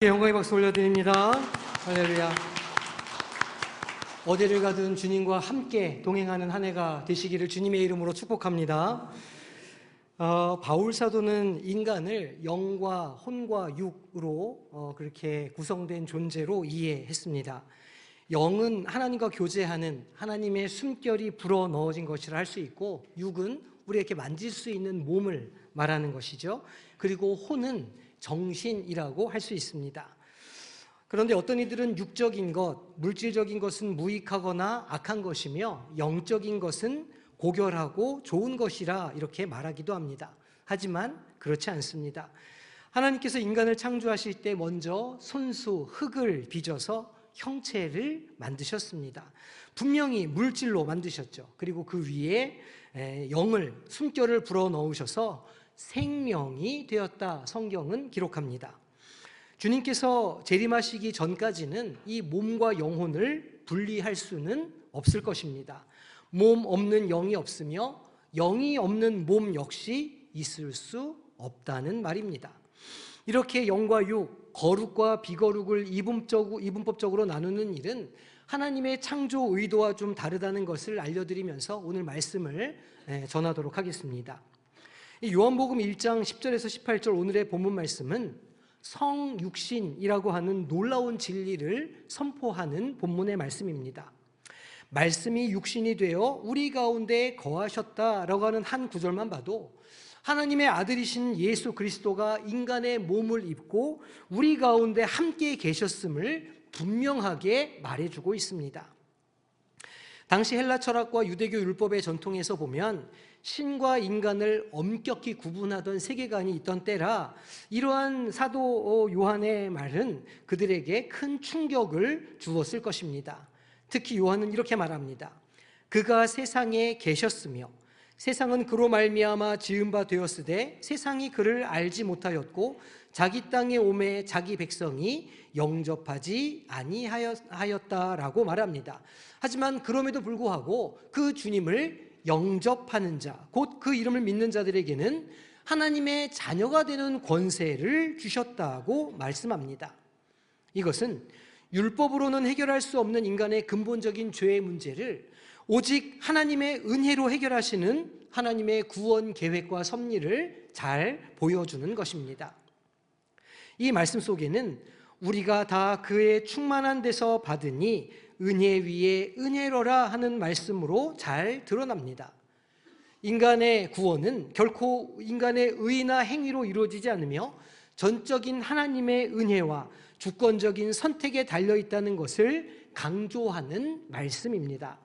영광의 박수 올려드립니다. 할렐루야. 어디를 가든 주님과 함께 동행하는 한 해가 되시기를 주님의 이름으로 축복합니다. 바울 사도는 인간을 영과 혼과 육으로 그렇게 구성된 존재로 이해했습니다. 영은 하나님과 교제하는 하나님의 숨결이 불어넣어진 것이라 할 수 있고, 육은 우리에게 만질 수 있는 몸을 말하는 것이죠. 그리고 혼은 정신이라고 할 수 있습니다. 그런데 어떤 이들은 육적인 것, 물질적인 것은 무익하거나 악한 것이며 영적인 것은 고결하고 좋은 것이라 이렇게 말하기도 합니다. 하지만 그렇지 않습니다. 하나님께서 인간을 창조하실 때 먼저 손수 흙을 빚어서 형체를 만드셨습니다. 분명히 물질로 만드셨죠. 그리고 그 위에 영을, 숨결을 불어넣으셔서 생명이 되었다, 성경은 기록합니다. 주님께서 재림하시기 전까지는 이 몸과 영혼을 분리할 수는 없을 것입니다. 몸 없는 영이 없으며 영이 없는 몸 역시 있을 수 없다는 말입니다. 이렇게 영과 육, 거룩과 비거룩을 이분법적으로 나누는 일은 하나님의 창조 의도와 좀 다르다는 것을 알려드리면서 오늘 말씀을 전하도록 하겠습니다. 요한복음 1장 10절에서 18절 오늘의 본문 말씀은 성육신이라고 하는 놀라운 진리를 선포하는 본문의 말씀입니다. 말씀이 육신이 되어 우리 가운데 거하셨다라고 하는 한 구절만 봐도 하나님의 아들이신 예수 그리스도가 인간의 몸을 입고 우리 가운데 함께 계셨음을 분명하게 말해주고 있습니다. 당시 헬라 철학과 유대교 율법의 전통에서 보면 신과 인간을 엄격히 구분하던 세계관이 있던 때라 이러한 사도 요한의 말은 그들에게 큰 충격을 주었을 것입니다. 특히 요한은 이렇게 말합니다. 그가 세상에 계셨으며 세상은 그로 말미암아 지은 바 되었으되 세상이 그를 알지 못하였고 자기 땅에 오매 자기 백성이 영접하지 아니하였다라고 말합니다. 하지만 그럼에도 불구하고 그 주님을 영접하는 자, 곧 그 이름을 믿는 자들에게는 하나님의 자녀가 되는 권세를 주셨다고 말씀합니다. 이것은 율법으로는 해결할 수 없는 인간의 근본적인 죄의 문제를 오직 하나님의 은혜로 해결하시는 하나님의 구원 계획과 섭리를 잘 보여주는 것입니다. 이 말씀 속에는 우리가 다 그의 충만한 데서 받으니 은혜 위에 은혜로라 하는 말씀으로 잘 드러납니다. 인간의 구원은 결코 인간의 의나 행위로 이루어지지 않으며 전적인 하나님의 은혜와 주권적인 선택에 달려있다는 것을 강조하는 말씀입니다.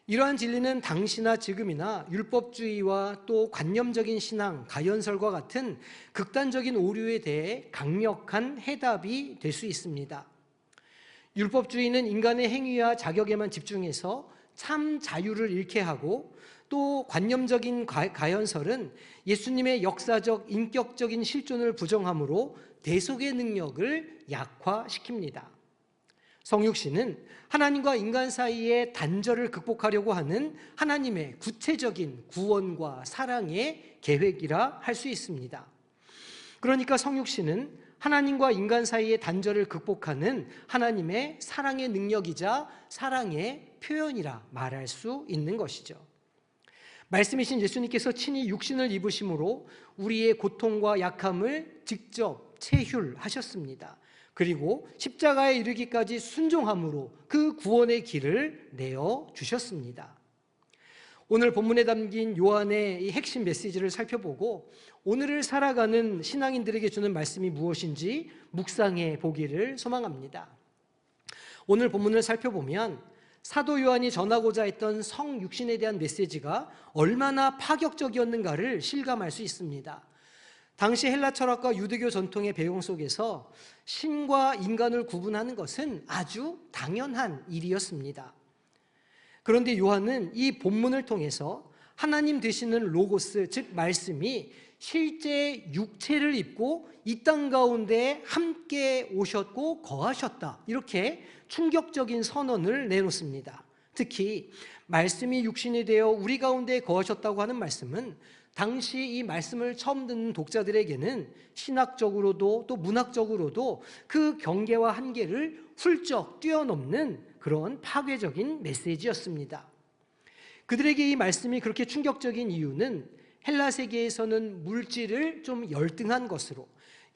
이러한 진리는 당시나 지금이나 율법주의와 또 관념적인 신앙, 가연설과 같은 극단적인 오류에 대해 강력한 해답이 될 수 있습니다. 율법주의는 인간의 행위와 자격에만 집중해서 참 자유를 잃게 하고, 또 관념적인 가연설은 예수님의 역사적 인격적인 실존을 부정함으로 대속의 능력을 약화시킵니다. 성육신은 하나님과 인간 사이의 단절을 극복하려고 하는 하나님의 구체적인 구원과 사랑의 계획이라 할 수 있습니다. 그러니까 성육신은 하나님과 인간 사이의 단절을 극복하는 하나님의 사랑의 능력이자 사랑의 표현이라 말할 수 있는 것이죠. 말씀이신 예수님께서 친히 육신을 입으심으로 우리의 고통과 약함을 직접 체휼하셨습니다. 그리고 십자가에 이르기까지 순종함으로 그 구원의 길을 내어주셨습니다. 오늘 본문에 담긴 요한의 이 핵심 메시지를 살펴보고 오늘을 살아가는 신앙인들에게 주는 말씀이 무엇인지 묵상해 보기를 소망합니다. 오늘 본문을 살펴보면 사도 요한이 전하고자 했던 성육신에 대한 메시지가 얼마나 파격적이었는가를 실감할 수 있습니다. 당시 헬라 철학과 유대교 전통의 배경 속에서 신과 인간을 구분하는 것은 아주 당연한 일이었습니다. 그런데 요한은 이 본문을 통해서 하나님 되시는 로고스, 즉 말씀이 실제 육체를 입고 이 땅 가운데 함께 오셨고 거하셨다, 이렇게 충격적인 선언을 내놓습니다. 특히 말씀이 육신이 되어 우리 가운데 거하셨다고 하는 말씀은 당시 이 말씀을 처음 듣는 독자들에게는 신학적으로도 또 문학적으로도 그 경계와 한계를 훌쩍 뛰어넘는 그런 파괴적인 메시지였습니다. 그들에게 이 말씀이 그렇게 충격적인 이유는 헬라 세계에서는 물질을 좀 열등한 것으로,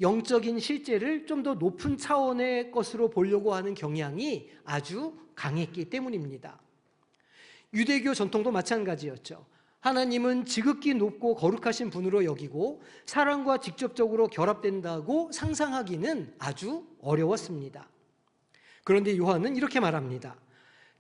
영적인 실제를 좀 더 높은 차원의 것으로 보려고 하는 경향이 아주 강했기 때문입니다. 유대교 전통도 마찬가지였죠. 하나님은 지극히 높고 거룩하신 분으로 여기고 사람과 직접적으로 결합된다고 상상하기는 아주 어려웠습니다. 그런데 요한은 이렇게 말합니다.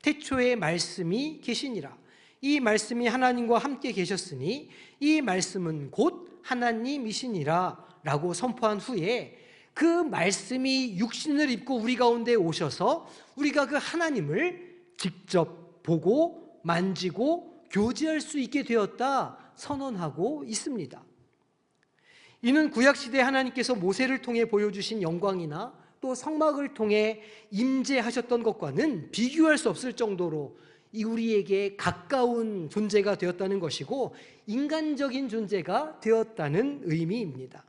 태초에 말씀이 계시니라. 이 말씀이 하나님과 함께 계셨으니 이 말씀은 곧 하나님이시니라 라고 선포한 후에 그 말씀이 육신을 입고 우리 가운데 오셔서 우리가 그 하나님을 직접 보고 만지고 교제할 수 있게 되었다 선언하고 있습니다. 이는 구약시대 하나님께서 모세를 통해 보여주신 영광이나 또 성막을 통해 임재하셨던 것과는 비교할 수 없을 정도로 우리에게 가까운 존재가 되었다는 것이고 인간적인 존재가 되었다는 의미입니다.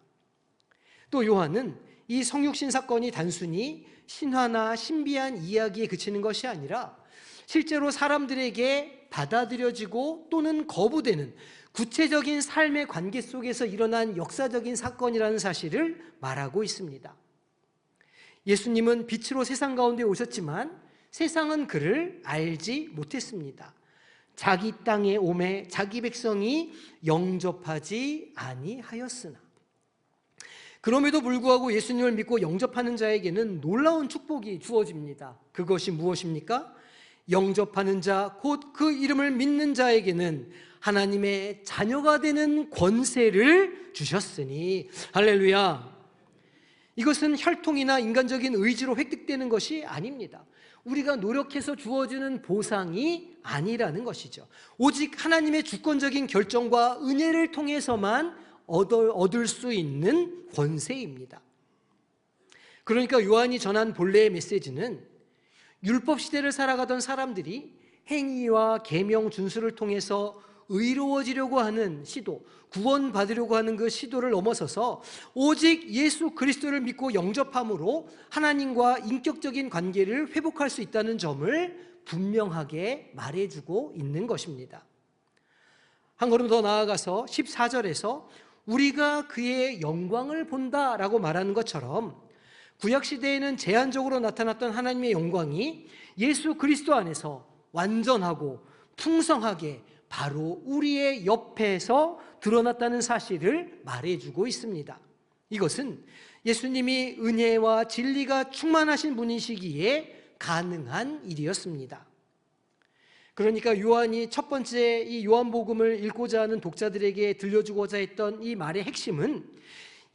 또 요한은 이 성육신 사건이 단순히 신화나 신비한 이야기에 그치는 것이 아니라 실제로 사람들에게 받아들여지고 또는 거부되는 구체적인 삶의 관계 속에서 일어난 역사적인 사건이라는 사실을 말하고 있습니다. 예수님은 빛으로 세상 가운데 오셨지만 세상은 그를 알지 못했습니다. 자기 땅에 오매 자기 백성이 영접하지 아니하였으나, 그럼에도 불구하고 예수님을 믿고 영접하는 자에게는 놀라운 축복이 주어집니다. 그것이 무엇입니까? 영접하는 자, 곧 그 이름을 믿는 자에게는 하나님의 자녀가 되는 권세를 주셨으니, 할렐루야. 이것은 혈통이나 인간적인 의지로 획득되는 것이 아닙니다. 우리가 노력해서 주어지는 보상이 아니라는 것이죠. 오직 하나님의 주권적인 결정과 은혜를 통해서만 얻을 수 있는 권세입니다. 그러니까 요한이 전한 본래의 메시지는 율법 시대를 살아가던 사람들이 행위와 계명 준수를 통해서 의로워지려고 하는 시도, 구원받으려고 하는 그 시도를 넘어서서 오직 예수 그리스도를 믿고 영접함으로 하나님과 인격적인 관계를 회복할 수 있다는 점을 분명하게 말해주고 있는 것입니다. 한 걸음 더 나아가서 14절에서 우리가 그의 영광을 본다라고 말하는 것처럼 구약시대에는 제한적으로 나타났던 하나님의 영광이 예수 그리스도 안에서 완전하고 풍성하게 바로 우리의 옆에서 드러났다는 사실을 말해주고 있습니다. 이것은 예수님이 은혜와 진리가 충만하신 분이시기에 가능한 일이었습니다. 그러니까 요한이 첫 번째 이 요한복음을 읽고자 하는 독자들에게 들려주고자 했던 이 말의 핵심은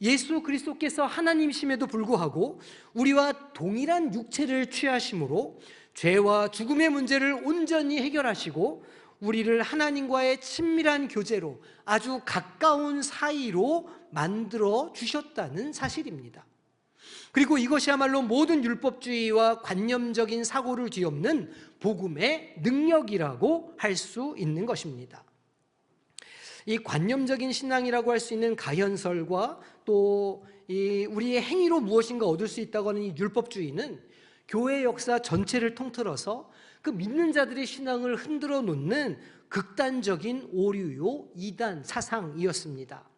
예수 그리스도께서 하나님이심에도 불구하고 우리와 동일한 육체를 취하심으로 죄와 죽음의 문제를 온전히 해결하시고 우리를 하나님과의 친밀한 교제로 아주 가까운 사이로 만들어 주셨다는 사실입니다. 그리고 이것이야말로 모든 율법주의와 관념적인 사고를 뒤엎는 복음의 능력이라고 할 수 있는 것입니다. 이 관념적인 신앙이라고 할 수 있는 가현설과 또 우리의 행위로 무엇인가 얻을 수 있다고 하는 이 율법주의는 교회 역사 전체를 통틀어서 그 믿는 자들의 신앙을 흔들어 놓는 극단적인 오류요 이단 사상이었습니다.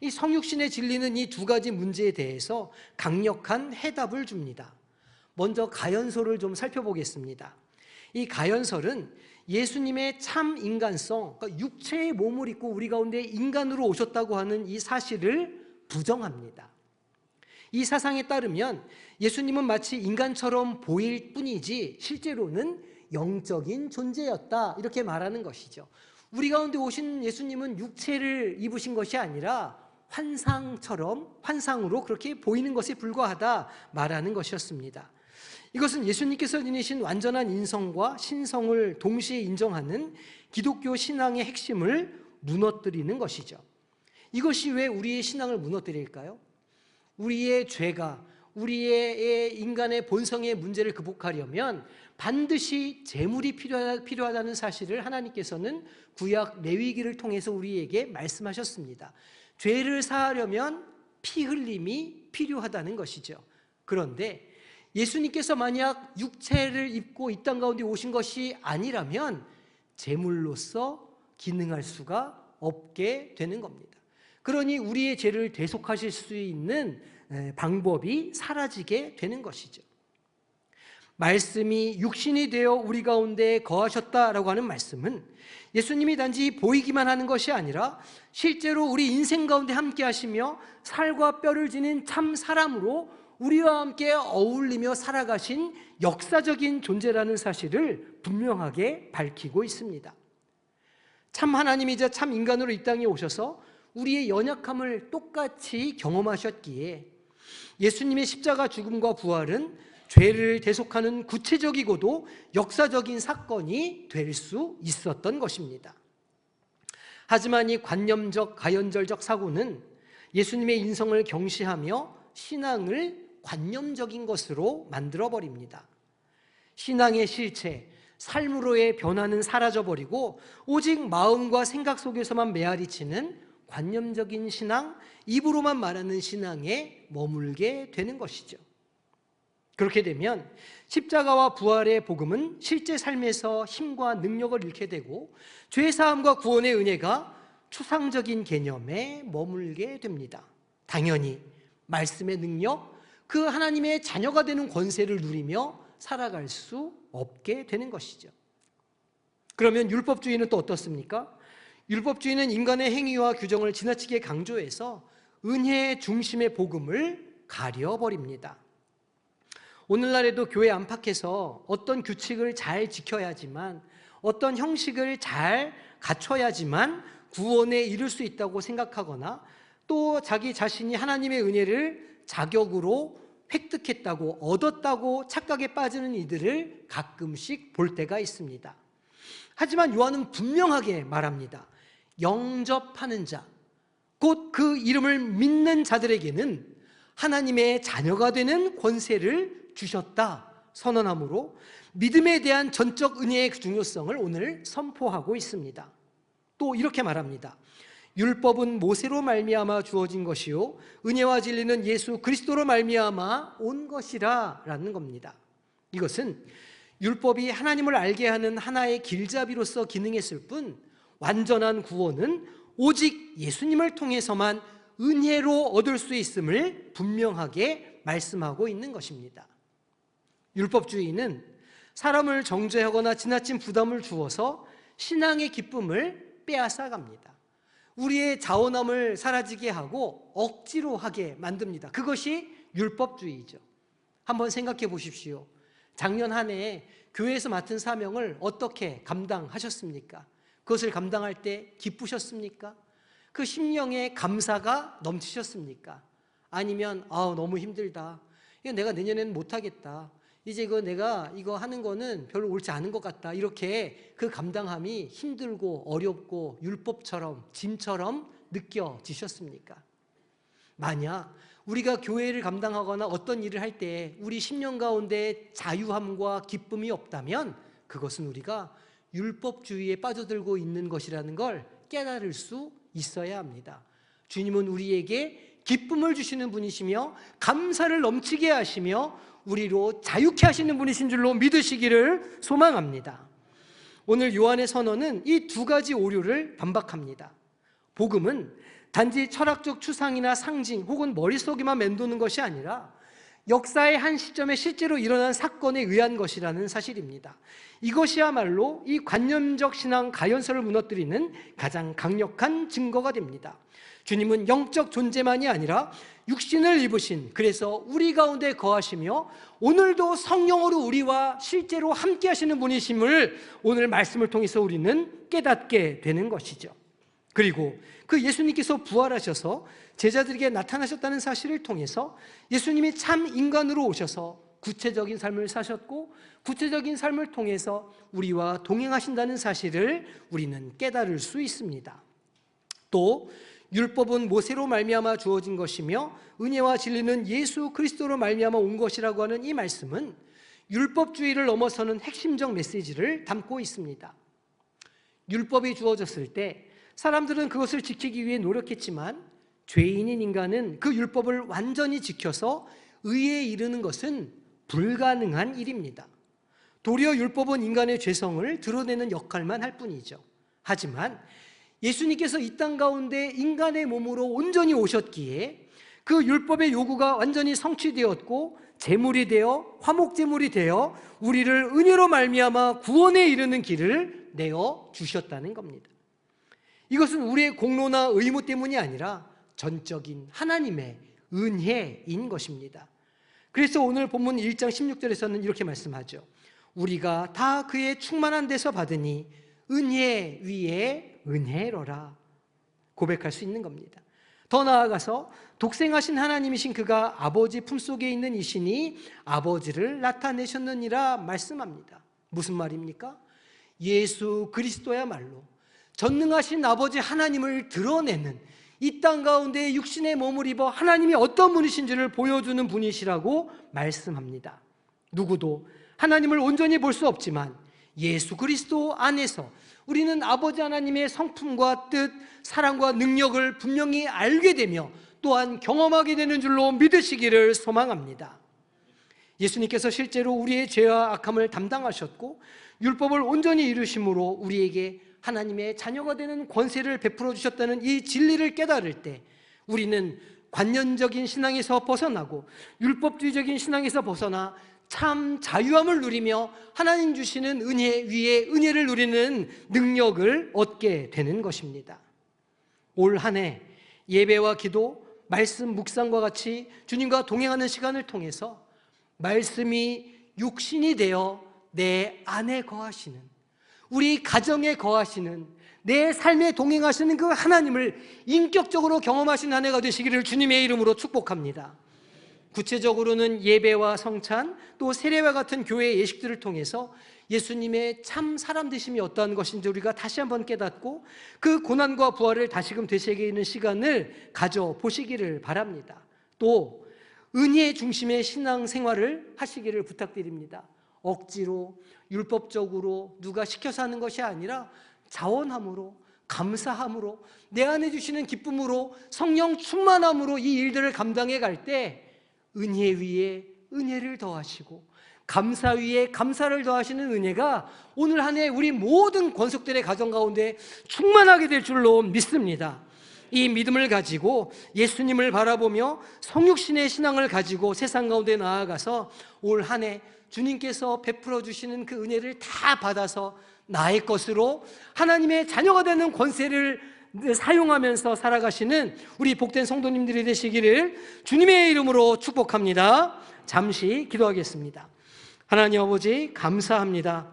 이 성육신의 진리는 이 두 가지 문제에 대해서 강력한 해답을 줍니다. 먼저 가현설을 좀 살펴보겠습니다. 이 가현설은 예수님의 참 인간성, 그러니까 육체의 몸을 입고 우리 가운데 인간으로 오셨다고 하는 이 사실을 부정합니다. 이 사상에 따르면 예수님은 마치 인간처럼 보일 뿐이지 실제로는 영적인 존재였다, 이렇게 말하는 것이죠. 우리 가운데 오신 예수님은 육체를 입으신 것이 아니라 환상으로 그렇게 보이는 것에 불과하다 말하는 것이었습니다. 이것은 예수님께서 지니신 완전한 인성과 신성을 동시에 인정하는 기독교 신앙의 핵심을 무너뜨리는 것이죠. 이것이 왜 우리의 신앙을 무너뜨릴까요? 우리의 죄가 우리의 인간의 본성의 문제를 극복하려면 반드시 제물이 필요하다는 사실을 하나님께서는 구약 레위기를 통해서 우리에게 말씀하셨습니다. 죄를 사하려면 피 흘림이 필요하다는 것이죠. 그런데 예수님께서 만약 육체를 입고 이 땅 가운데 오신 것이 아니라면 제물로서 기능할 수가 없게 되는 겁니다. 그러니 우리의 죄를 대속하실 수 있는 방법이 사라지게 되는 것이죠. 말씀이 육신이 되어 우리 가운데 거하셨다라고 하는 말씀은 예수님이 단지 보이기만 하는 것이 아니라 실제로 우리 인생 가운데 함께 하시며 살과 뼈를 지닌 참 사람으로 우리와 함께 어울리며 살아가신 역사적인 존재라는 사실을 분명하게 밝히고 있습니다. 참 하나님이자 참 인간으로 이 땅에 오셔서 우리의 연약함을 똑같이 경험하셨기에 예수님의 십자가 죽음과 부활은 죄를 대속하는 구체적이고도 역사적인 사건이 될 수 있었던 것입니다. 하지만 이 관념적 가연절적 사고는 예수님의 인성을 경시하며 신앙을 관념적인 것으로 만들어버립니다. 신앙의 실체, 삶으로의 변화는 사라져버리고 오직 마음과 생각 속에서만 메아리치는 관념적인 신앙, 입으로만 말하는 신앙에 머물게 되는 것이죠. 그렇게 되면 십자가와 부활의 복음은 실제 삶에서 힘과 능력을 잃게 되고 죄사함과 구원의 은혜가 추상적인 개념에 머물게 됩니다. 당연히 말씀의 능력, 그 하나님의 자녀가 되는 권세를 누리며 살아갈 수 없게 되는 것이죠. 그러면 율법주의는 또 어떻습니까? 율법주의는 인간의 행위와 규정을 지나치게 강조해서 은혜의 중심의 복음을 가려버립니다. 오늘날에도 교회 안팎에서 어떤 규칙을 잘 지켜야지만, 어떤 형식을 잘 갖춰야지만 구원에 이를 수 있다고 생각하거나 또 자기 자신이 하나님의 은혜를 자격으로 획득했다고, 얻었다고 착각에 빠지는 이들을 가끔씩 볼 때가 있습니다. 하지만 요한은 분명하게 말합니다. 영접하는 자, 곧 그 이름을 믿는 자들에게는 하나님의 자녀가 되는 권세를 주셨다 선언함으로 믿음에 대한 전적 은혜의 중요성을 오늘 선포하고 있습니다. 또 이렇게 말합니다. 율법은 모세로 말미암아 주어진 것이요 은혜와 진리는 예수 그리스도로 말미암아 온 것이라 라는 겁니다. 이것은 율법이 하나님을 알게 하는 하나의 길잡이로서 기능했을 뿐 완전한 구원은 오직 예수님을 통해서만 은혜로 얻을 수 있음을 분명하게 말씀하고 있는 것입니다. 율법주의는 사람을 정죄하거나 지나친 부담을 주어서 신앙의 기쁨을 빼앗아갑니다. 우리의 자원함을 사라지게 하고 억지로 하게 만듭니다. 그것이 율법주의죠. 한번 생각해 보십시오. 작년 한 해 교회에서 맡은 사명을 어떻게 감당하셨습니까? 그것을 감당할 때 기쁘셨습니까? 그 심령의 감사가 넘치셨습니까? 아니면 너무 힘들다, 이거 내가 내년에는 못하겠다, 이제 내가 이거 하는 거는 별로 옳지 않은 것 같다, 이렇게 그 감당함이 힘들고 어렵고 율법처럼 짐처럼 느껴지셨습니까? 만약 우리가 교회를 감당하거나 어떤 일을 할 때 우리 심령 가운데 자유함과 기쁨이 없다면 그것은 우리가 율법주의에 빠져들고 있는 것이라는 걸 깨달을 수 있어야 합니다. 주님은 우리에게 기쁨을 주시는 분이시며 감사를 넘치게 하시며 우리로 자유케 하시는 분이신 줄로 믿으시기를 소망합니다. 오늘 요한의 선언은 이 두 가지 오류를 반박합니다. 복음은 단지 철학적 추상이나 상징 혹은 머릿속에만 맴도는 것이 아니라 역사의 한 시점에 실제로 일어난 사건에 의한 것이라는 사실입니다. 이것이야말로 이 관념적 신앙 가연설을 무너뜨리는 가장 강력한 증거가 됩니다. 주님은 영적 존재만이 아니라 육신을 입으신, 그래서 우리 가운데 거하시며 오늘도 성령으로 우리와 실제로 함께 하시는 분이심을 오늘 말씀을 통해서 우리는 깨닫게 되는 것이죠. 그리고 그 예수님께서 부활하셔서 제자들에게 나타나셨다는 사실을 통해서 예수님이 참 인간으로 오셔서 구체적인 삶을 사셨고 구체적인 삶을 통해서 우리와 동행하신다는 사실을 우리는 깨달을 수 있습니다. 또 율법은 모세로 말미암아 주어진 것이며 은혜와 진리는 예수 그리스도로 말미암아 온 것이라고 하는 이 말씀은 율법주의를 넘어서는 핵심적 메시지를 담고 있습니다. 율법이 주어졌을 때 사람들은 그것을 지키기 위해 노력했지만 죄인인 인간은 그 율법을 완전히 지켜서 의에 이르는 것은 불가능한 일입니다. 도리어 율법은 인간의 죄성을 드러내는 역할만 할 뿐이죠. 하지만 예수님께서 이 땅 가운데 인간의 몸으로 온전히 오셨기에 그 율법의 요구가 완전히 성취되었고 제물이 되어 화목제물이 되어 우리를 은혜로 말미암아 구원에 이르는 길을 내어 주셨다는 겁니다. 이것은 우리의 공로나 의무 때문이 아니라 전적인 하나님의 은혜인 것입니다. 그래서 오늘 본문 1장 16절에서는 이렇게 말씀하죠. 우리가 다 그의 충만한 데서 받으니 은혜 위에 은혜로라 고백할 수 있는 겁니다. 더 나아가서 독생하신 하나님이신 그가 아버지 품속에 있는 이신이 아버지를 나타내셨느니라 말씀합니다. 무슨 말입니까? 예수 그리스도야말로 전능하신 아버지 하나님을 드러내는 이 땅 가운데 육신의 몸을 입어 하나님이 어떤 분이신지를 보여주는 분이시라고 말씀합니다. 누구도 하나님을 온전히 볼 수 없지만 예수 그리스도 안에서 우리는 아버지 하나님의 성품과 뜻, 사랑과 능력을 분명히 알게 되며 또한 경험하게 되는 줄로 믿으시기를 소망합니다. 예수님께서 실제로 우리의 죄와 악함을 담당하셨고 율법을 온전히 이루심으로 우리에게 하나님의 자녀가 되는 권세를 베풀어 주셨다는 이 진리를 깨달을 때 우리는 관념적인 신앙에서 벗어나고 율법주의적인 신앙에서 벗어나 참 자유함을 누리며 하나님 주시는 은혜 위에 은혜를 누리는 능력을 얻게 되는 것입니다. 올 한 해 예배와 기도, 말씀 묵상과 같이 주님과 동행하는 시간을 통해서 말씀이 육신이 되어 내 안에 거하시는, 우리 가정에 거하시는, 내 삶에 동행하시는 그 하나님을 인격적으로 경험하신 한 해가 되시기를 주님의 이름으로 축복합니다. 구체적으로는 예배와 성찬, 또 세례와 같은 교회의 예식들을 통해서 예수님의 참 사람 되심이 어떠한 것인지 우리가 다시 한번 깨닫고 그 고난과 부활을 다시금 되새기는 시간을 가져보시기를 바랍니다. 또 은혜 중심의 신앙생활을 하시기를 부탁드립니다. 억지로 율법적으로 누가 시켜서 하는 것이 아니라 자원함으로, 감사함으로, 내 안에 주시는 기쁨으로, 성령 충만함으로 이 일들을 감당해 갈 때 은혜 위에 은혜를 더하시고 감사 위에 감사를 더하시는 은혜가 오늘 한 해 우리 모든 권속들의 가정 가운데 충만하게 될 줄로 믿습니다. 이 믿음을 가지고 예수님을 바라보며 성육신의 신앙을 가지고 세상 가운데 나아가서 올 한 해 주님께서 베풀어 주시는 그 은혜를 다 받아서 나의 것으로 하나님의 자녀가 되는 권세를 사용하면서 살아가시는 우리 복된 성도님들이 되시기를 주님의 이름으로 축복합니다. 잠시 기도하겠습니다. 하나님 아버지 감사합니다.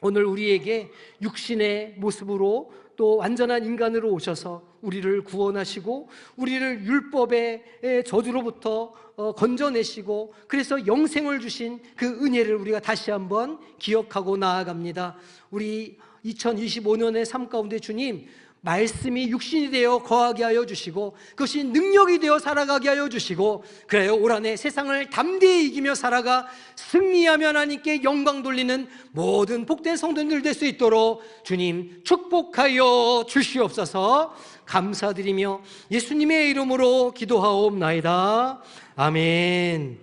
오늘 우리에게 육신의 모습으로 또 완전한 인간으로 오셔서 우리를 구원하시고 우리를 율법의 저주로부터 건져내시고 그래서 영생을 주신 그 은혜를 우리가 다시 한번 기억하고 나아갑니다. 우리 2025년의 삶 가운데 주님 말씀이 육신이 되어 거하게 하여 주시고 그것이 능력이 되어 살아가게 하여 주시고 그래요 올 한 해 세상을 담대히 이기며 살아가 승리하며 하나님께 영광 돌리는 모든 복된 성도님들 될 수 있도록 주님 축복하여 주시옵소서. 감사드리며 예수님의 이름으로 기도하옵나이다. 아멘.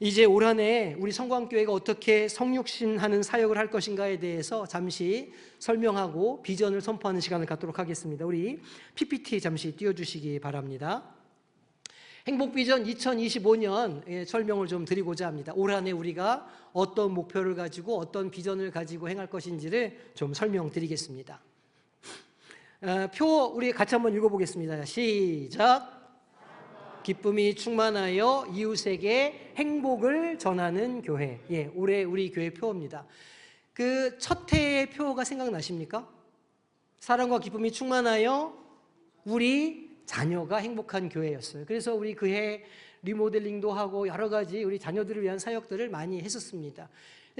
이제 올 한 해 우리 성광교회가 어떻게 성육신하는 사역을 할 것인가에 대해서 잠시 설명하고 비전을 선포하는 시간을 갖도록 하겠습니다. 우리 PPT 잠시 띄워주시기 바랍니다. 행복비전 2025년 설명을 좀 드리고자 합니다. 올 한 해 우리가 어떤 목표를 가지고 어떤 비전을 가지고 행할 것인지를 좀 설명드리겠습니다. 표 우리 같이 한번 읽어보겠습니다. 시작. 기쁨이 충만하여 이웃에게 행복을 전하는 교회. 예, 올해 우리 교회 표입니다. 그 첫 해의 표가 생각나십니까? 사랑과 기쁨이 충만하여 우리 자녀가 행복한 교회였어요. 그래서 우리 그 해 리모델링도 하고 여러 가지 우리 자녀들을 위한 사역들을 많이 했었습니다.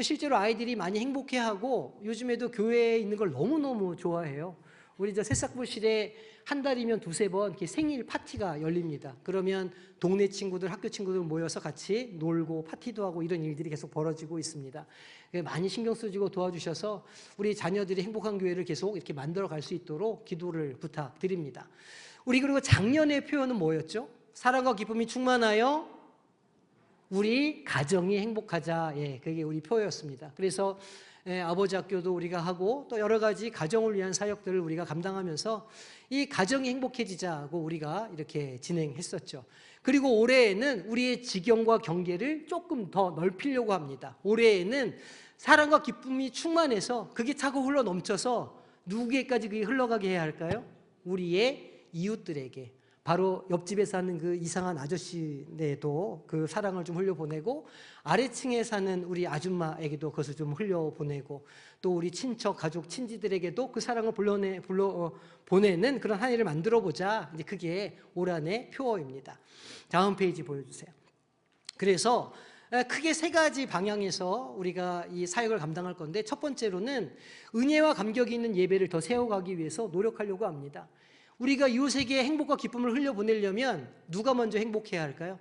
실제로 아이들이 많이 행복해하고 요즘에도 교회에 있는 걸 너무너무 좋아해요. 우리 저 새싹부실에 한 달이면 두세 번 이렇게 생일 파티가 열립니다. 그러면 동네 친구들, 학교 친구들 모여서 같이 놀고 파티도 하고 이런 일들이 계속 벌어지고 있습니다. 많이 신경 쓰시고 도와주셔서 우리 자녀들이 행복한 교회를 계속 이렇게 만들어 갈 수 있도록 기도를 부탁드립니다. 우리 그리고 작년의 표현은 뭐였죠? 사랑과 기쁨이 충만하여 우리 가정이 행복하자. 예, 그게 우리 표였습니다. 그래서 아버지 학교도 우리가 하고 또 여러 가지 가정을 위한 사역들을 우리가 감당하면서 이 가정이 행복해지자고 우리가 이렇게 진행했었죠. 그리고 올해에는 우리의 지경과 경계를 조금 더 넓히려고 합니다. 올해에는 사랑과 기쁨이 충만해서 그게 차고 흘러 넘쳐서 누구에게까지 그게 흘러가게 해야 할까요? 우리의 이웃들에게, 바로 옆집에 사는 그 이상한 아저씨네도 그 사랑을 좀 흘려보내고, 아래층에 사는 우리 아줌마에게도 그것을 좀 흘려보내고, 또 우리 친척, 가족, 친지들에게도 그 사랑을 보내는 그런 한 해를 만들어보자. 이제 그게 올 한해 표어입니다. 다음 페이지 보여주세요. 그래서 크게 세 가지 방향에서 우리가 이 사역을 감당할 건데, 첫 번째로는 은혜와 감격이 있는 예배를 더 세워가기 위해서 노력하려고 합니다. 우리가 이웃에게 행복과 기쁨을 흘려보내려면 누가 먼저 행복해야 할까요?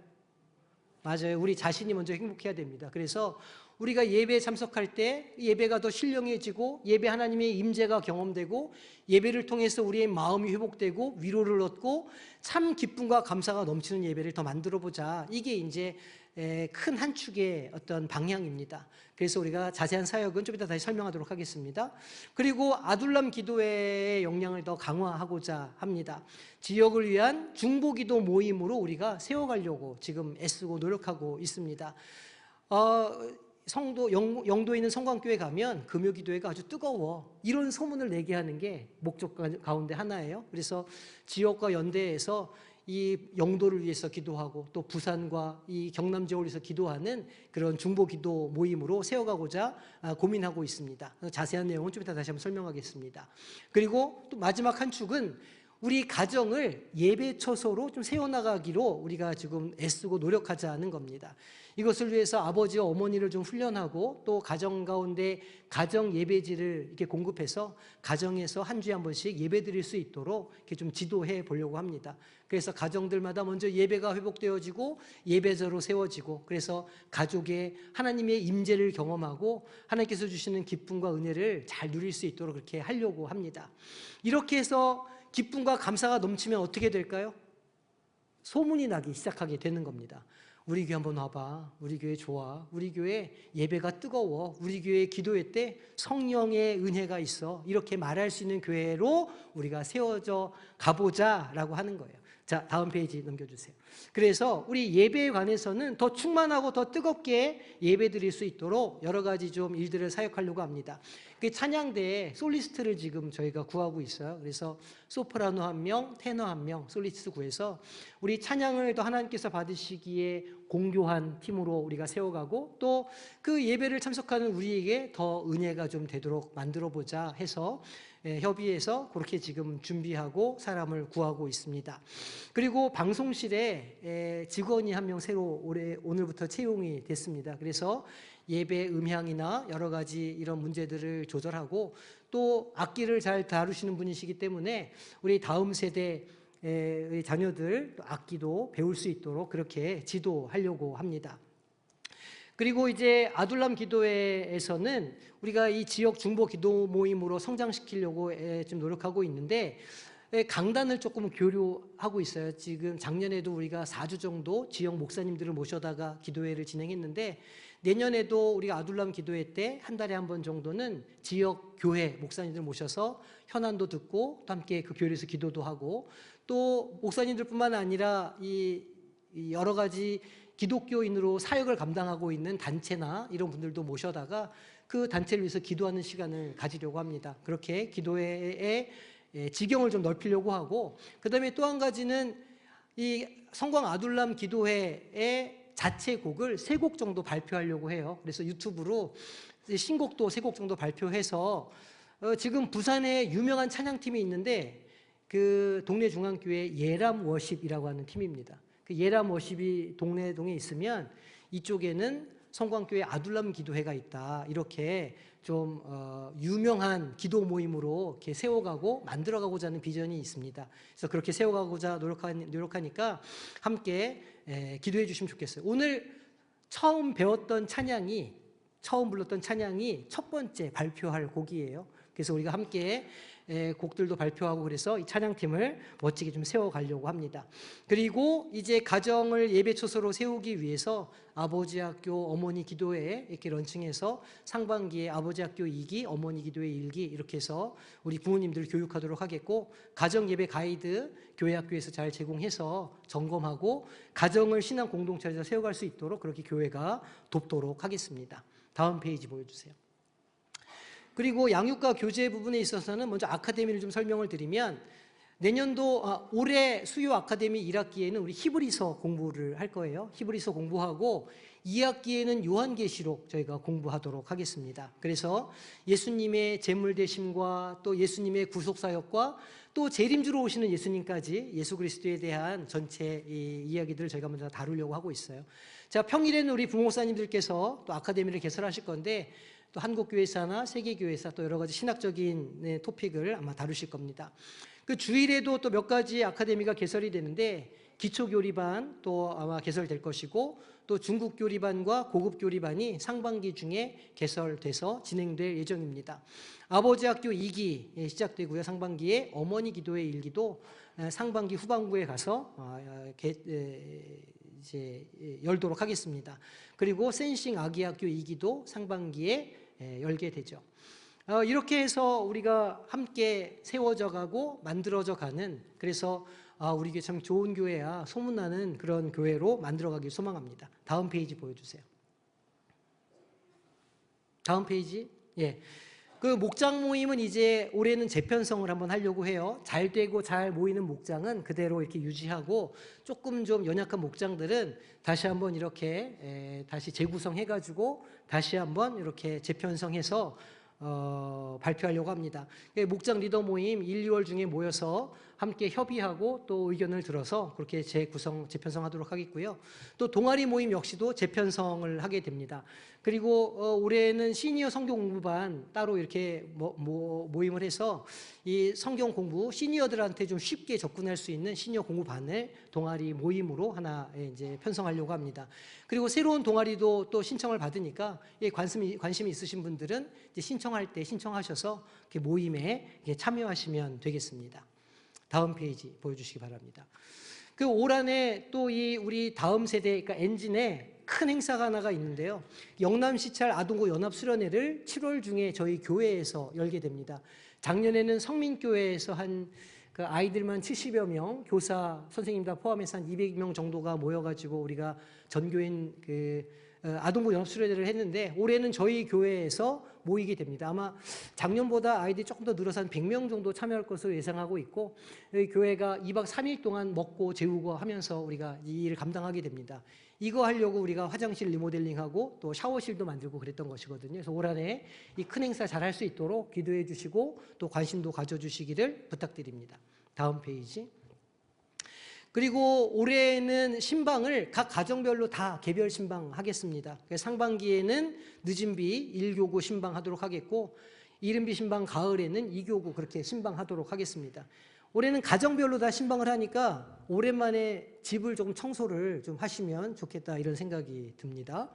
맞아요. 우리 자신이 먼저 행복해야 됩니다. 그래서 우리가 예배에 참석할 때 예배가 더 신령해지고, 예배 하나님의 임재가 경험되고, 예배를 통해서 우리의 마음이 회복되고 위로를 얻고 참 기쁨과 감사가 넘치는 예배를 더 만들어보자. 이게 이제 큰 한 축의 어떤 방향입니다. 그래서 우리가 자세한 사역은 좀 이따 다시 설명하도록 하겠습니다. 그리고 아둘람 기도회의 역량을 더 강화하고자 합니다. 지역을 위한 중보기도 모임으로 우리가 세워가려고 지금 애쓰고 노력하고 있습니다. 영도에 있는 성광교회 가면 금요기도회가 아주 뜨거워, 이런 소문을 내게 하는 게 목적 가운데 하나예요. 그래서 지역과 연대해서 이 영도를 위해서 기도하고 또 부산과 이 경남 지역을 위해서 기도하는 그런 중보기도 모임으로 세워가고자 고민하고 있습니다. 자세한 내용은 좀 이따 다시 한번 설명하겠습니다. 그리고 또 마지막 한 축은 우리 가정을 예배 처소로 좀 세워나가기로 우리가 지금 애쓰고 노력하자는 겁니다. 이것을 위해서 아버지와 어머니를 좀 훈련하고 또 가정 가운데 가정 예배지를 이렇게 공급해서 가정에서 한 주에 한 번씩 예배 드릴 수 있도록 이렇게 좀 지도해 보려고 합니다. 그래서 가정들마다 먼저 예배가 회복되어지고 예배자로 세워지고, 그래서 가족의 하나님의 임재를 경험하고 하나님께서 주시는 기쁨과 은혜를 잘 누릴 수 있도록 그렇게 하려고 합니다. 이렇게 해서 기쁨과 감사가 넘치면 어떻게 될까요? 소문이 나기 시작하게 되는 겁니다. 우리 교회 한번 와봐. 우리 교회 좋아. 우리 교회 예배가 뜨거워. 우리 교회 기도회 때 성령의 은혜가 있어. 이렇게 말할 수 있는 교회로 우리가 세워져 가보자라고 하는 거예요. 자, 다음 페이지 넘겨주세요. 그래서 우리 예배에 관해서는 더 충만하고 더 뜨겁게 예배 드릴 수 있도록 여러 가지 좀 일들을 사역하려고 합니다. 그 찬양대에 솔리스트를 지금 저희가 구하고 있어요. 그래서 소프라노 1명, 테너 1명 솔리스트 구해서 우리 찬양을 더 하나님께서 받으시기에 공교한 팀으로 우리가 세워가고, 또 그 예배를 참석하는 우리에게 더 은혜가 좀 되도록 만들어보자 해서 협의해서 그렇게 지금 준비하고 사람을 구하고 있습니다. 그리고 방송실에 직원이 한 명 새로 오늘부터 채용이 됐습니다. 그래서 예배 음향이나 여러 가지 이런 문제들을 조절하고, 또 악기를 잘 다루시는 분이시기 때문에 우리 다음 세대의 자녀들 악기도 배울 수 있도록 그렇게 지도하려고 합니다. 그리고 이제 아둘람 기도회에서는 우리가 이 지역 중보 기도 모임으로 성장시키려고 좀 노력하고 있는데, 강단을 조금 교류하고 있어요. 지금 작년에도 우리가 4주 정도 지역 목사님들을 모셔다가 기도회를 진행했는데, 내년에도 우리가 아둘람 기도회 때 한 달에 한 번 정도는 지역 교회 목사님들 모셔서 현안도 듣고 또 함께 그 교회에서 기도도 하고, 또 목사님들뿐만 아니라 이 여러 가지 기독교인으로 사역을 감당하고 있는 단체나 이런 분들도 모셔다가 그 단체를 위해서 기도하는 시간을 가지려고 합니다. 그렇게 기도회의 지경을 좀 넓히려고 하고, 그 다음에 또 한 가지는 이 성광 아둘람 기도회의 자체곡을 3곡 정도 발표하려고 해요. 그래서 유튜브로 신곡도 3곡 정도 발표해서 지금 부산에 유명한 찬양팀이 있는데, 그 동네 중앙교회 예람 워십이라고 하는 팀입니다. 그 예람 워십이 동에 있으면 이쪽에는 성광교회 아둘람 기도회가 있다. 이렇게 좀 유명한 기도 모임으로 이렇게 세워가고 만들어가고자 하는 비전이 있습니다. 그래서 그렇게 세워가고자 노력하니까 함께 기도해 주시면 좋겠어요. 오늘 처음 불렀던 찬양이 첫 번째 발표할 곡이에요. 그래서 우리가 함께 곡들도 발표하고 그래서 이 찬양팀을 멋지게 좀 세워가려고 합니다. 그리고 이제 가정을 예배초소로 세우기 위해서 아버지 학교 어머니 기도회 이렇게 런칭해서 상반기에 아버지 학교 2기 어머니 기도회 1기 이렇게 해서 우리 부모님들 교육하도록 하겠고, 가정 예배 가이드 교회 학교에서 잘 제공해서 점검하고 가정을 신앙 공동체에서 세워갈 수 있도록 그렇게 교회가 돕도록 하겠습니다. 다음 페이지 보여주세요. 그리고 양육과 교재 부분에 있어서는 먼저 아카데미를 좀 설명을 드리면, 올해 수요 아카데미 1학기에는 우리 히브리서 공부를 할 거예요. 히브리서 공부하고 2학기에는 요한계시록 저희가 공부하도록 하겠습니다. 그래서 예수님의 제물되심과 또 예수님의 구속사역과 또 재림주로 오시는 예수님까지 예수 그리스도에 대한 전체 이야기들을 저희가 먼저 다루려고 하고 있어요. 자, 평일에는 우리 부목사님들께서 또 아카데미를 개설하실 건데, 또 한국교회사나 세계교회사 또 여러 가지 신학적인 토픽을 아마 다루실 겁니다. 그 주일에도 또 몇 가지 아카데미가 개설이 되는데, 기초교리반 또 아마 개설될 것이고, 또 중국교리반과 고급교리반이 상반기 중에 개설돼서 진행될 예정입니다. 아버지 학교 2기 시작되고요. 상반기에 어머니 기도회 1기도 상반기 후반부에 가서 이제 열도록 하겠습니다. 그리고 센싱 아기 학교 2기도 상반기에 열게 되죠. 이렇게 해서 우리가 함께 세워져 가고 만들어져 가는, 그래서 우리 교회 참 좋은 교회야 소문나는 그런 교회로 만들어가길 소망합니다. 다음 페이지 보여주세요. 다음 페이지. 예. 그 목장 모임은 이제 올해는 재편성을 한번 하려고 해요. 잘 되고 잘 모이는 목장은 그대로 이렇게 유지하고, 조금 좀 연약한 목장들은 다시 한번 이렇게 다시 재구성해가지고 다시 한번 이렇게 재편성해서 발표하려고 합니다. 목장 리더 모임 1, 2월 중에 모여서 함께 협의하고 또 의견을 들어서 그렇게 재편성하도록 하겠고요. 또 동아리 모임 역시도 재편성을 하게 됩니다. 그리고 올해는 시니어 성경 공부반 따로 이렇게 모임을 해서 이 성경 공부 시니어들한테 좀 쉽게 접근할 수 있는 시니어 공부반을 동아리 모임으로 하나 이제 편성하려고 합니다. 그리고 새로운 동아리도 또 신청을 받으니까 관심이 있으신 분들은 이제 신청할 때 신청하셔서 이렇게 모임에 참여하시면 되겠습니다. 다음 페이지 보여주시기 바랍니다. 그 올 한해 또 우리 다음 세대, 그러니까 엔진에 큰 행사가 하나가 있는데요. 영남시찰 아동고 연합수련회를 7월 중에 저희 교회에서 열게 됩니다. 작년에는 성민교회에서 그 아이들만 70여 명, 교사, 선생님 다 포함해서 한 200명 정도가 모여가지고 우리가 전교인 아동부 연합수련회를 했는데, 올해는 저희 교회에서 모이게 됩니다. 아마 작년보다 아이들이 조금 더 늘어서 한 100명 정도 참여할 것으로 예상하고 있고, 여기 교회가 2박 3일 동안 먹고 재우고 하면서 우리가 이 일을 감당하게 됩니다. 이거 하려고 우리가 화장실 리모델링하고 또 샤워실도 만들고 그랬던 것이거든요. 그래서 올 한해 이 큰 행사 잘 할 수 있도록 기도해 주시고 또 관심도 가져주시기를 부탁드립니다. 다음 페이지. 그리고 올해는 신방을 각 가정별로 다 개별 신방하겠습니다. 상반기에는 늦은비 1교구 신방하도록 하겠고, 이른비 신방 가을에는 2교구 그렇게 신방하도록 하겠습니다. 올해는 가정별로 다 신방을 하니까 오랜만에 집을 조금 청소를 좀 하시면 좋겠다 이런 생각이 듭니다.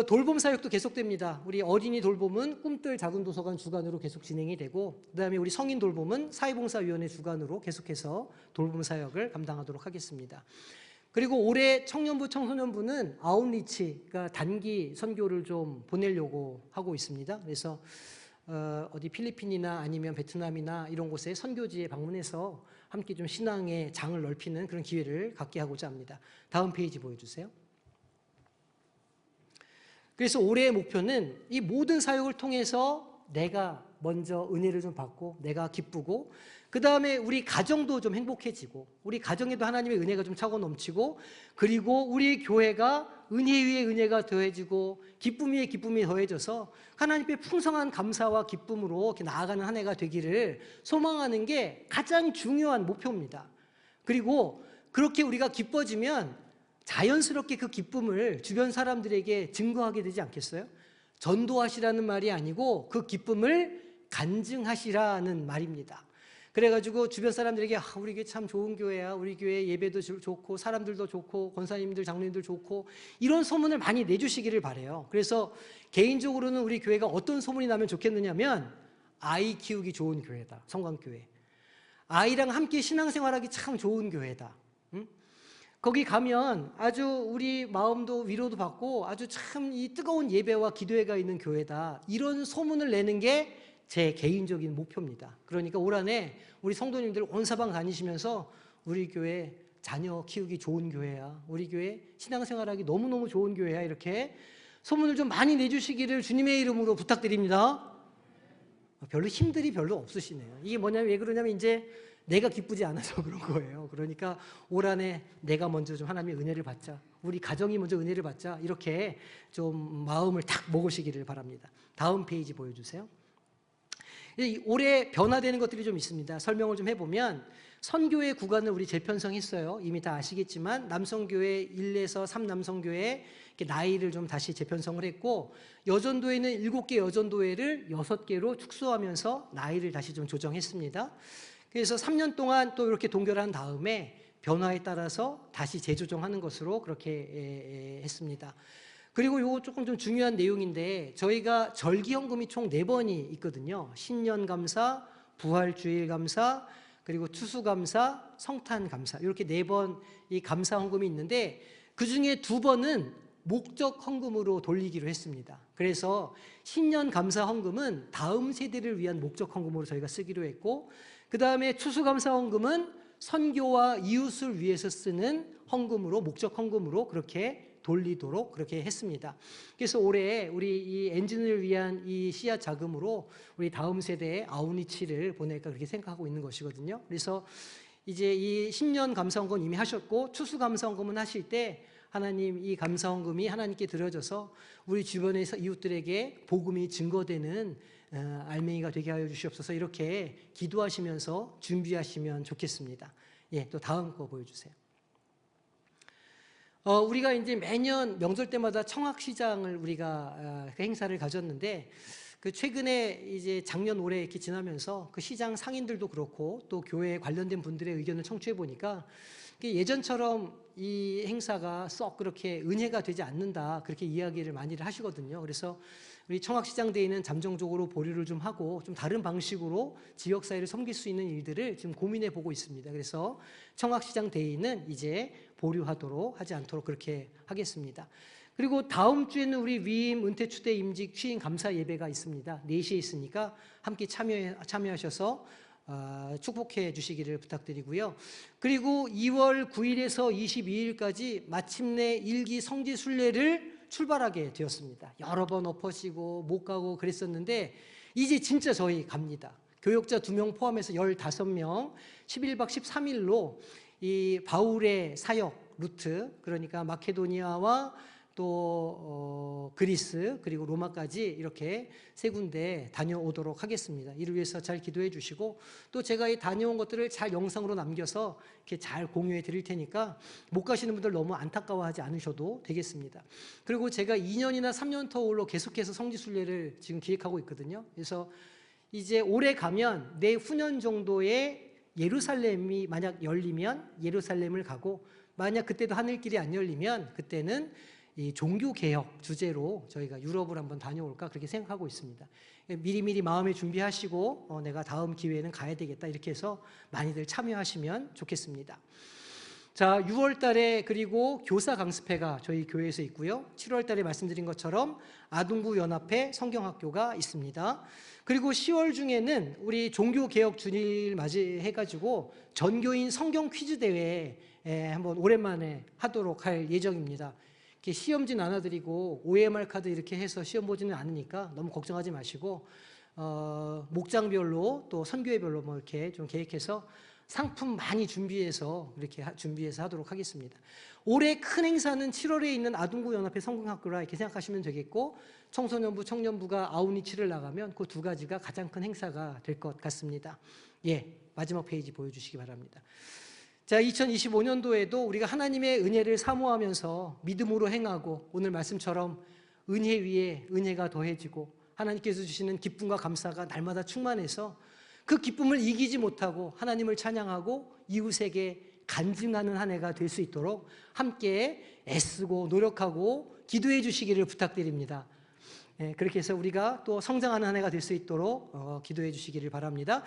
돌봄 사역도 계속됩니다. 우리 어린이 돌봄은 꿈들 작은 도서관 주관으로 계속 진행이 되고, 그다음에 우리 성인 돌봄은 사회봉사위원회 주관으로 계속해서 돌봄 사역을 감당하도록 하겠습니다. 그리고 올해 청년부 청소년부는 아웃리치, 그러니까 단기 선교를 좀 보내려고 하고 있습니다. 그래서 어디 필리핀이나 아니면 베트남이나 이런 곳에 선교지에 방문해서 함께 좀 신앙의 장을 넓히는 그런 기회를 갖게 하고자 합니다. 다음 페이지 보여주세요. 그래서 올해의 목표는 이 모든 사역을 통해서 내가 먼저 은혜를 좀 받고 내가 기쁘고, 그 다음에 우리 가정도 좀 행복해지고, 우리 가정에도 하나님의 은혜가 좀 차고 넘치고, 그리고 우리 교회가 은혜 위에 은혜가 더해지고 기쁨 위에 기쁨이 더해져서 하나님께 풍성한 감사와 기쁨으로 이렇게 나아가는 한 해가 되기를 소망하는 게 가장 중요한 목표입니다. 그리고 그렇게 우리가 기뻐지면 자연스럽게 그 기쁨을 주변 사람들에게 증거하게 되지 않겠어요? 전도하시라는 말이 아니고 그 기쁨을 간증하시라는 말입니다. 그래가지고 주변 사람들에게 우리 교회 참 좋은 교회야. 우리 교회 예배도 좋고 사람들도 좋고 권사님들 장로님들 좋고 이런 소문을 많이 내주시기를 바라요. 그래서 개인적으로는 우리 교회가 어떤 소문이 나면 좋겠느냐면 아이 키우기 좋은 교회다. 성광교회. 아이랑 함께 신앙생활하기 참 좋은 교회다. 응? 거기 가면 아주 우리 마음도 위로도 받고 아주 참 이 뜨거운 예배와 기도회가 있는 교회다. 이런 소문을 내는 게 제 개인적인 목표입니다. 그러니까 올 한해 우리 성도님들 온 사방 다니시면서 우리 교회 자녀 키우기 좋은 교회야. 우리 교회 신앙생활하기 너무너무 좋은 교회야. 이렇게 소문을 좀 많이 내주시기를 주님의 이름으로 부탁드립니다. 별로 힘들이 별로 없으시네요. 이게 뭐냐면 왜 그러냐면 이제 내가 기쁘지 않아서 그런 거예요. 그러니까 올 한해 내가 먼저 좀 하나님의 은혜를 받자. 우리 가정이 먼저 은혜를 받자. 이렇게 좀 마음을 탁 먹으시기를 바랍니다. 다음 페이지 보여주세요. 올해 변화되는 것들이 좀 있습니다. 설명을 좀 해보면 선교회 구간을 우리 재편성했어요. 이미 다 아시겠지만 남성교회 1에서 3 남성교회 나이를 좀 다시 재편성을 했고 여전도회는 7개 여전도회를 6개로 축소하면서 나이를 다시 좀 조정했습니다. 그래서 3년 동안 또 이렇게 동결한 다음에 변화에 따라서 다시 재조정하는 것으로 그렇게 했습니다. 그리고 이거 조금 좀 중요한 내용인데 저희가 절기헌금이 총 4번이 있거든요. 신년감사, 부활주일감사, 그리고 추수감사, 성탄감사 이렇게 4번 이 감사헌금이 있는데 그중에 2번은 목적헌금으로 돌리기로 했습니다. 그래서 신년감사헌금은 다음 세대를 위한 목적헌금으로 저희가 쓰기로 했고 그 다음에 추수감사헌금은 선교와 이웃을 위해서 쓰는 헌금으로 목적헌금으로 그렇게 돌리도록 그렇게 했습니다. 그래서 올해 우리 이 엔진을 위한 이 씨앗 자금으로 우리 다음 세대에 아우니치를 보낼까 그렇게 생각하고 있는 것이거든요. 그래서 이제 이 신년 감사헌금 이미 하셨고 추수 감사헌금은 하실 때 하나님 이 감사헌금이 하나님께 드려져서 우리 주변에서 이웃들에게 복음이 증거되는 알맹이가 되게 하여 주시옵소서 이렇게 기도하시면서 준비하시면 좋겠습니다. 예, 또 다음 거 보여주세요. 우리가 이제 매년 명절 때마다 청학시장을 우리가 그 행사를 가졌는데 그 최근에 이제 작년 올해 이렇게 지나면서 그 시장 상인들도 그렇고 또 교회에 관련된 분들의 의견을 청취해 보니까 예전처럼 이 행사가 썩 그렇게 은혜가 되지 않는다 그렇게 이야기를 많이들 하시거든요. 그래서 우리 청학시장 데이는 잠정적으로 보류를 좀 하고 좀 다른 방식으로 지역사회를 섬길 수 있는 일들을 지금 고민해 보고 있습니다. 그래서 청학시장 데이는 이제 보류하도록 하지 않도록 그렇게 하겠습니다. 그리고 다음 주에는 우리 위임 은퇴추대 임직 취임 감사 예배가 있습니다. 4시에 있으니까 함께 참여하셔서 축복해 주시기를 부탁드리고요. 그리고 2월 9일에서 22일까지 마침내 1기 성지순례를 출발하게 되었습니다. 여러 번 엎어지고 못 가고 그랬었는데 이제 진짜 저희 갑니다. 교역자 2명 포함해서 15명 11박 13일로 이 바울의 사역 루트 그러니까 마케도니아와 또 그리스 그리고 로마까지 이렇게 3군데 다녀오도록 하겠습니다. 이를 위해서 잘 기도해 주시고 또 제가 이 다녀온 것들을 잘 영상으로 남겨서 이렇게 잘 공유해 드릴 테니까 못 가시는 분들 너무 안타까워하지 않으셔도 되겠습니다. 그리고 제가 2년이나 3년 터울로 계속해서 성지순례를 지금 기획하고 있거든요. 그래서 이제 올해 가면 내후년 정도에 예루살렘이 만약 열리면 예루살렘을 가고 만약 그때도 하늘길이 안 열리면 그때는 이 종교개혁 주제로 저희가 유럽을 한번 다녀올까 그렇게 생각하고 있습니다. 미리미리 마음에 준비하시고 내가 다음 기회에는 가야 되겠다 이렇게 해서 많이들 참여하시면 좋겠습니다. 자, 6월 달에 그리고 교사 강습회가 저희 교회에서 있고요. 7월 달에 말씀드린 것처럼 아동부 연합회 성경학교가 있습니다. 그리고 10월 중에는 우리 종교개혁 주일 맞이해가지고 전교인 성경 퀴즈 대회 한번 오랜만에 하도록 할 예정입니다. 이렇게 시험지 나눠드리고 OMR 카드 이렇게 해서 시험 보지는 않으니까 너무 걱정하지 마시고 목장별로 또 선교회별로 뭐 이렇게 좀 계획해서 상품 많이 준비해서 이렇게 준비해서 하도록 하겠습니다. 올해 큰 행사는 7월에 있는 아동부 연합회 성경학교라 이렇게 생각하시면 되겠고 청소년부, 청년부가 아우니치를 나가면 그 2가지가 가장 큰 행사가 될 것 같습니다. 예, 마지막 페이지 보여주시기 바랍니다. 자, 2025년도에도 우리가 하나님의 은혜를 사모하면서 믿음으로 행하고 오늘 말씀처럼 은혜 위에 은혜가 더해지고 하나님께서 주시는 기쁨과 감사가 날마다 충만해서 그 기쁨을 이기지 못하고 하나님을 찬양하고 이웃에게 간증하는 한 해가 될 수 있도록 함께 애쓰고 노력하고 기도해 주시기를 부탁드립니다. 그렇게 해서 우리가 또 성장하는 한 해가 될 수 있도록 기도해 주시기를 바랍니다.